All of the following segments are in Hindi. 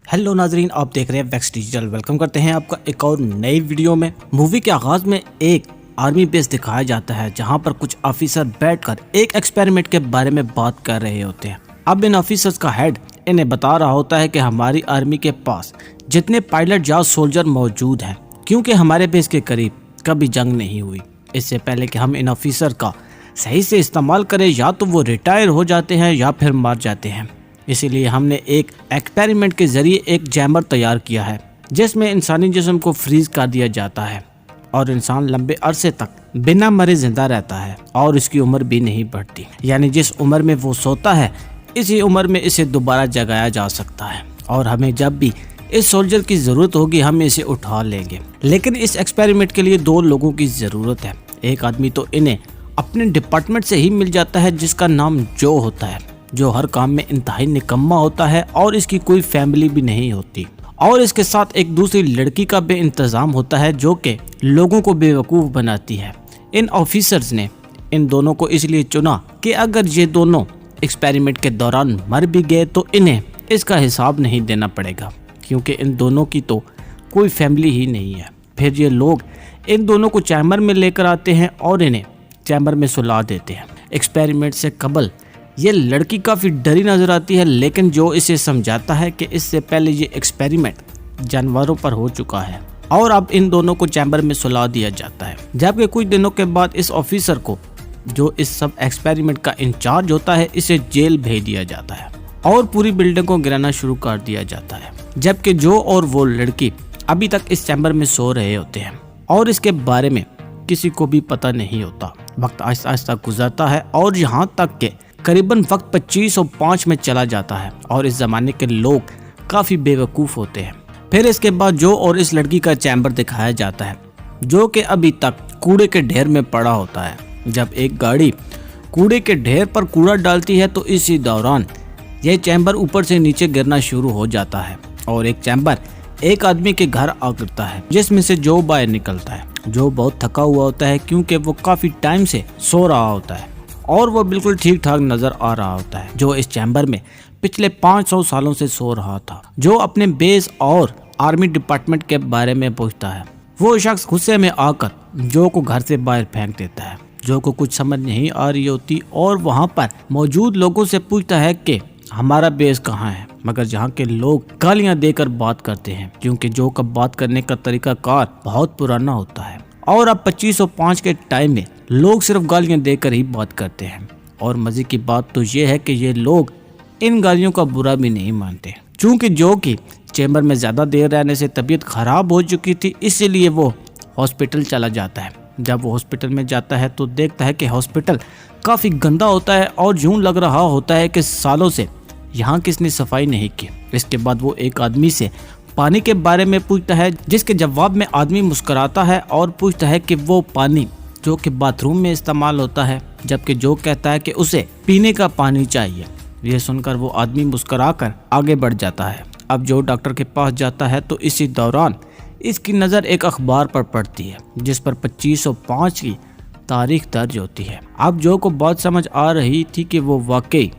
हेलो नाजरीन, आप देख रहे हैं वैक्स डिजिटल। वेलकम करते हैं आपका एक और नई वीडियो में। मूवी के आगाज में एक आर्मी बेस दिखाया जाता है जहां पर कुछ ऑफिसर बैठकर एक एक्सपेरिमेंट के बारे में बात कर रहे होते हैं। अब इन ऑफिसर्स का हेड इन्हें बता रहा होता है कि हमारी आर्मी के पास जितने पायलट या सोल्जर मौजूद हैं, क्योंकि हमारे बेस के करीब कभी जंग नहीं हुई, इससे पहले कि हम इन ऑफिसर का सही से इस्तेमाल करें या तो वो रिटायर हो जाते हैं या फिर मर जाते हैं। इसीलिए हमने एक एक्सपेरिमेंट के जरिए एक चैम्बर तैयार किया है जिसमें इंसानी जिस्म को फ्रीज कर दिया जाता है और इंसान लंबे अरसे तक बिना मरे जिंदा रहता है और इसकी उम्र भी नहीं बढ़ती। यानी जिस उम्र में वो सोता है इसी उम्र में इसे दोबारा जगाया जा सकता है और हमें जब भी इस सोल्जर की जरूरत होगी हम इसे उठा लेंगे। लेकिन इस एक्सपेरिमेंट के लिए दो लोगों की जरूरत है। एक आदमी तो इन्हें अपने डिपार्टमेंट से ही मिल जाता है जिसका नाम जो होता है, जो हर काम में इंतहाई निकम्मा होता है और इसकी कोई फैमिली भी नहीं होती। और इसके साथ एक दूसरी लड़की का भी इंतजाम होता है जो कि लोगों को बेवकूफ़ बनाती है। इन ऑफिसर्स ने इन दोनों को इसलिए चुना कि अगर ये दोनों एक्सपेरिमेंट के दौरान मर भी गए तो इन्हें इसका हिसाब नहीं देना पड़ेगा, क्योंकि इन दोनों की तो कोई फैमिली ही नहीं है। फिर ये लोग इन दोनों को चैम्बर में लेकर आते हैं और इन्हें चैम्बर में सुला देते हैं। एक्सपेरिमेंट से कबल ये लड़की काफ़ी डरी नजर आती है, लेकिन जो इसे समझाता है कि इससे पहले ये एक्सपेरिमेंट जानवरों पर हो चुका है और अब इन दोनों को चैम्बर में सुला दिया जाता है। जबकि कुछ दिनों के बाद इस ऑफिसर को, जो इस सब एक्सपेरिमेंट का इंचार्ज होता है, इसे जेल भेज दिया जाता है और पूरी बिल्डिंग को गिराना शुरू कर दिया जाता है। जबकि जो और वो लड़की अभी तक इस चैम्बर में सो रहे होते हैं और इसके बारे में किसी को भी पता नहीं होता। वक्त आहिस्ता आहिस्ता गुजरता है और यहाँ तक के करीबन वक्त 2505 में चला जाता है और इस जमाने के लोग काफ़ी बेवकूफ़ होते हैं। फिर इसके बाद जो और इस लड़की का चैम्बर दिखाया जाता है जो कि अभी तक कूड़े के ढेर में पड़ा होता है। जब एक गाड़ी कूड़े के ढेर पर कूड़ा डालती है तो इसी दौरान यह चैम्बर ऊपर से नीचे गिरना शुरू हो जाता है और एक चैम्बर एक आदमी के घर आ गिरता है, जिसमें से जो बाहर निकलता है। जो बहुत थका हुआ होता है क्योंकि वो काफ़ी टाइम से सो रहा होता है और वो बिल्कुल ठीक ठाक नजर आ रहा होता है। जो इस चैम्बर में पिछले 500 सालों से सो रहा था। जो अपने बेस और आर्मी डिपार्टमेंट के बारे में पूछता है। वो शख्स गुस्से में आकर जो को घर से बाहर फेंक देता है। जो को कुछ समझ नहीं आ रही होती और वहाँ पर मौजूद लोगों से पूछता है कि हमारा बेस कहाँ है, मगर जहाँ के लोग गालियाँ देकर बात करते हैं क्योंकि जो का बात करने का तरीकाकार बहुत पुराना होता है और अब 2505 के टाइम में लोग सिर्फ गालियां देकर ही बात करते हैं। और मजे की बात तो ये है कि ये लोग इन गालियों का बुरा भी नहीं मानते। चूंकि जो कि चैम्बर में ज़्यादा देर रहने से तबीयत खराब हो चुकी थी, इसीलिए वो हॉस्पिटल चला जाता है। जब वो हॉस्पिटल में जाता है तो देखता है कि हॉस्पिटल काफ़ी गंदा होता है और यूं लग रहा होता है कि सालों से यहाँ किसने सफाई नहीं की। इसके बाद वो एक आदमी से पानी के बारे में पूछता है, जिसके जवाब में आदमी मुस्कुराता है और पूछता है कि वो पानी जो कि बाथरूम में इस्तेमाल होता है, जबकि जो कहता है कि उसे पीने का पानी चाहिए। ये सुनकर वो आदमी मुस्कुराकर आगे बढ़ जाता है। अब जो डॉक्टर के पास जाता है तो इसी दौरान इसकी नज़र एक अखबार पर पड़ती है जिस पर 2505 की तारीख दर्ज होती है। अब जो को बात समझ आ रही थी कि वो वाकई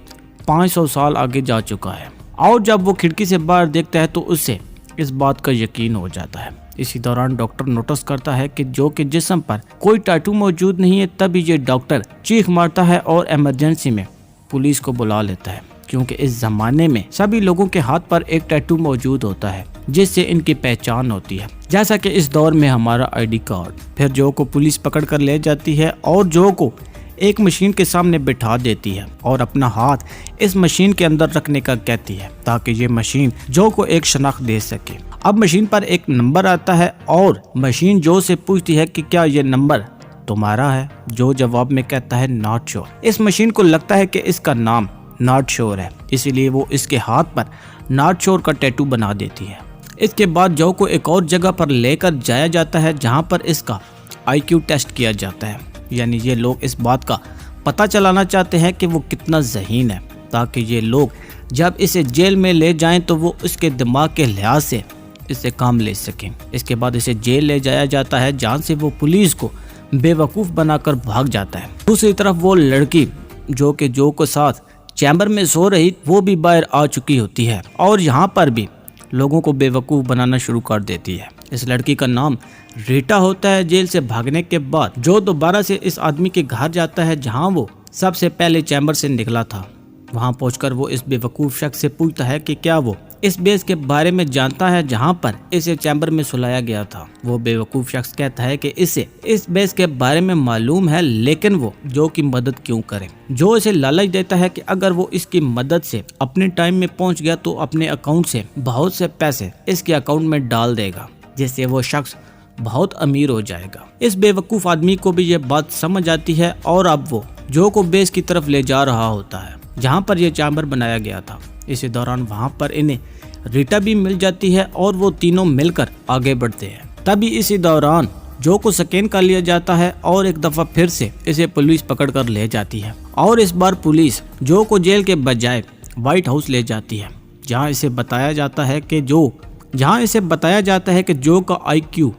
500 साल आगे जा चुका है और जब वो खिड़की से बाहर देखता है तो उसे इस बात का यकीन हो जाता है। इसी दौरान डॉक्टर नोटिस करता है कि जो के जिस्म पर कोई टैटू मौजूद नहीं है। तभी ये डॉक्टर चीख मारता है और इमरजेंसी में पुलिस को बुला लेता है, क्योंकि इस जमाने में सभी लोगों के हाथ पर एक टैटू मौजूद होता है जिससे इनकी पहचान होती है, जैसा कि इस दौर में हमारा आईडी कार्ड। फिर जो को पुलिस पकड़ कर ले जाती है और जो को एक मशीन के सामने बिठा देती है और अपना हाथ इस मशीन के अंदर रखने का कहती है ताकि ये मशीन जो को एक शनाख्त दे सके। अब मशीन पर एक नंबर आता है और मशीन जो से पूछती है कि क्या ये नंबर तुम्हारा है। जो जवाब में कहता है नॉट श्योर। इस मशीन को लगता है कि इसका नाम नॉट श्योर है, इसीलिए वो इसके हाथ पर नॉट श्योर का टैटू बना देती है। इसके बाद जो को एक और जगह पर लेकर जाया जाता है जहाँ पर इसका IQ टेस्ट किया जाता है। यानी ये लोग इस बात का पता चलाना चाहते हैं कि वो कितना ज़हीन है, ताकि ये लोग जब इसे जेल में ले जाएं तो वो इसके दिमाग के लिहाज से इससे काम ले सकें। इसके बाद इसे जेल ले जाया जाता है जहाँ से वो पुलिस को बेवकूफ़ बनाकर भाग जाता है। दूसरी तरफ वो लड़की जो कि जो के साथ चैम्बर में सो रही वो भी बाहर आ चुकी होती है और यहाँ पर भी लोगों को बेवकूफ़ बनाना शुरू कर देती है। इस लड़की का नाम रीटा होता है। जेल से भागने के बाद जो दोबारा से इस आदमी के घर जाता है जहां वो सबसे पहले चैम्बर से निकला था। वहां पहुंचकर वो इस बेवकूफ़ शख्स से पूछता है कि क्या वो इस बेस के बारे में जानता है जहां पर इसे चैम्बर में सुलाया गया था। वो बेवकूफ़ शख्स कहता है कि इसे इस बेस के बारे में मालूम है, लेकिन वो जो की मदद क्यों करे। जो इसे लालच देता है कि अगर वो इसकी मदद से अपने टाइम में पहुंच गया तो अपने अकाउंट से बहुत से पैसे इसके अकाउंट में डाल देगा, जिससे वो शख्स बहुत अमीर हो जाएगा। इस बेवकूफ़ आदमी को भी ये बात समझ आती है और अब वो जो को बेस की तरफ ले जा रहा होता है जहाँ पर यह चैम्बर बनाया गया था। इसी दौरान वहाँ पर इन्हें रीटा भी मिल जाती है और वो तीनों मिलकर आगे बढ़ते हैं। तभी इसी दौरान जो को स्कैन कर लिया जाता है और एक दफा फिर से इसे पुलिस पकड़ कर ले जाती है और इस बार पुलिस जो को जेल के बजाय व्हाइट हाउस ले जाती है, जहाँ इसे बताया जाता है कि जो का IQ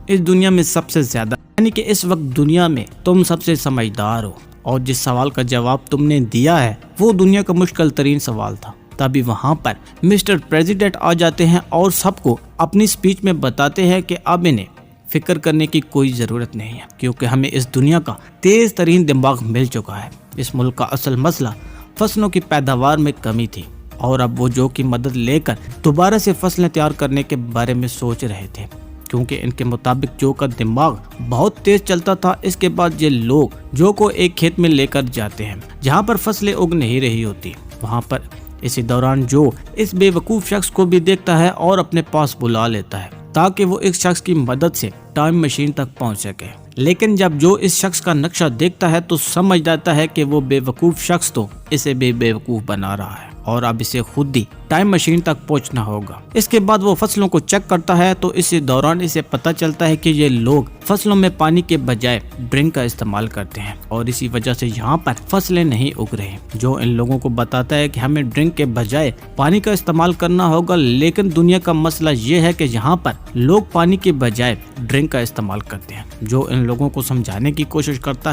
इस दुनिया में सबसे ज्यादा, यानी कि इस वक्त दुनिया में तुम सबसे समझदार हो और जिस सवाल का जवाब तुमने दिया है वो दुनिया का मुश्किल तरीन सवाल था। तभी वहाँ पर मिस्टर प्रेसिडेंट आ जाते हैं और सबको अपनी स्पीच में बताते हैं कि अब इन्हें फिक्र करने की कोई ज़रूरत नहीं है, क्योंकि हमें इस दुनिया का तेज़ तरीन दिमाग मिल चुका है। इस मुल्क का असल मसला फसलों की पैदावार में कमी थी और अब वो जो की मदद लेकर दोबारा से फसलें तैयार करने के बारे में सोच रहे थे, क्योंकि इनके मुताबिक जो का दिमाग बहुत तेज चलता था। इसके बाद ये लोग जो को एक खेत में लेकर जाते हैं जहाँ पर फसलें उग नहीं रही होती। वहाँ पर इसी दौरान जो इस बेवकूफ़ शख्स को भी देखता है और अपने पास बुला लेता है ताकि वो इस शख्स की मदद से टाइम मशीन तक पहुँच सके। लेकिन जब जो इस शख्स का नक्शा देखता है तो समझ जाता है कि वो बेवकूफ़ शख्स तो इसे भी बेवकूफ़ बना रहा है और अब इसे खुद ही टाइम मशीन तक पहुंचना होगा। इसके बाद वो फसलों को चेक करता है तो इसी दौरान इसे पता चलता है कि ये लोग फसलों में पानी के बजाय ड्रिंक का इस्तेमाल करते हैं और इसी वजह से यहाँ पर फसलें नहीं उग रही। जो इन लोगों को बताता है कि हमें ड्रिंक के बजाय पानी का इस्तेमाल करना होगा, लेकिन दुनिया का मसला ये है कि यहाँ पर लोग पानी के बजाय ड्रिंक का इस्तेमाल करते हैं। जो इन लोगों को समझाने की कोशिश करता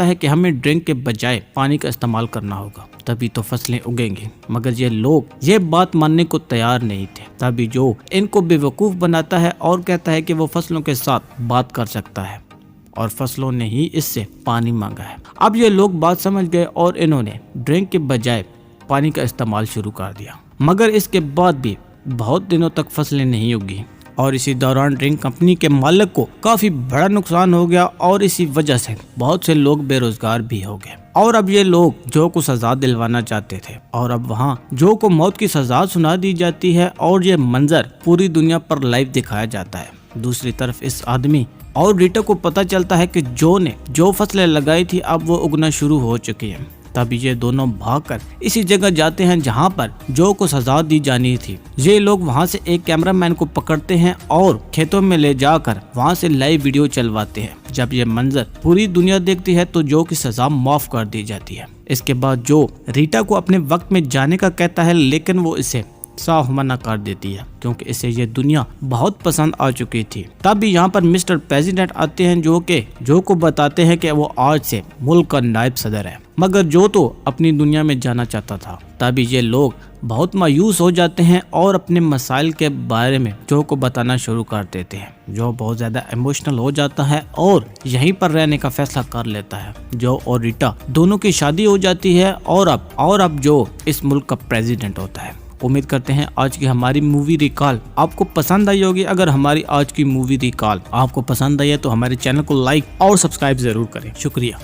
है कि हमें ड्रिंक के बजाय पानी का इस्तेमाल करना होगा, तभी तो फसलें उगेंगी। मगर ये लोग ये बात मानने को तैयार नहीं थे। तभी जो इनको बेवकूफ़ बनाता है और कहता है कि वो फसलों के साथ बात कर सकता है और फसलों ने ही इससे पानी मांगा है। अब ये लोग बात समझ गए और इन्होंने ड्रिंक के बजाय पानी का इस्तेमाल शुरू कर दिया, मगर इसके बाद भी बहुत दिनों तक फसलें नहीं उगी और इसी दौरान ड्रिंक कंपनी के मालिक को काफी बड़ा नुकसान हो गया और इसी वजह से बहुत से लोग बेरोजगार भी हो गए। और अब ये लोग जो को सजा दिलवाना चाहते थे और अब वहाँ जो को मौत की सजा सुना दी जाती है और ये मंजर पूरी दुनिया पर लाइव दिखाया जाता है। दूसरी तरफ इस आदमी और रीटा को पता चलता है कि जो ने जो फसलें लगाई थी अब वो उगना शुरू हो चुकी है। तभी ये दोनों भागकर इसी जगह जाते हैं जहां पर जो को सजा दी जानी थी। ये लोग वहां से एक कैमरामैन को पकड़ते हैं और खेतों में ले जाकर वहां से लाइव वीडियो चलवाते हैं। जब ये मंजर पूरी दुनिया देखती है तो जो की सजा माफ कर दी जाती है। इसके बाद जो रीटा को अपने वक्त में जाने का कहता है, लेकिन वो इसे साफ मना कर देती है क्योंकि इसे ये दुनिया बहुत पसंद आ चुकी थी। तब भी यहाँ पर मिस्टर प्रेसिडेंट आते हैं जो को बताते हैं कि वो आज से मुल्क का नायब सदर है, मगर जो तो अपनी दुनिया में जाना चाहता था। तभी ये लोग बहुत मायूस हो जाते हैं और अपने मसाइल के बारे में जो को बताना शुरू कर देते हैं। जो बहुत ज्यादा इमोशनल हो जाता है और यहीं पर रहने का फैसला कर लेता है। जो और रीटा दोनों की शादी हो जाती है और अब जो इस मुल्क का प्रेसिडेंट होता है। उम्मीद करते हैं आज की हमारी मूवी रिकॉल आपको पसंद आई होगी। अगर हमारी आज की मूवी रिकॉल आपको पसंद आई है तो हमारे चैनल को लाइक और सब्सक्राइब जरूर करें। शुक्रिया।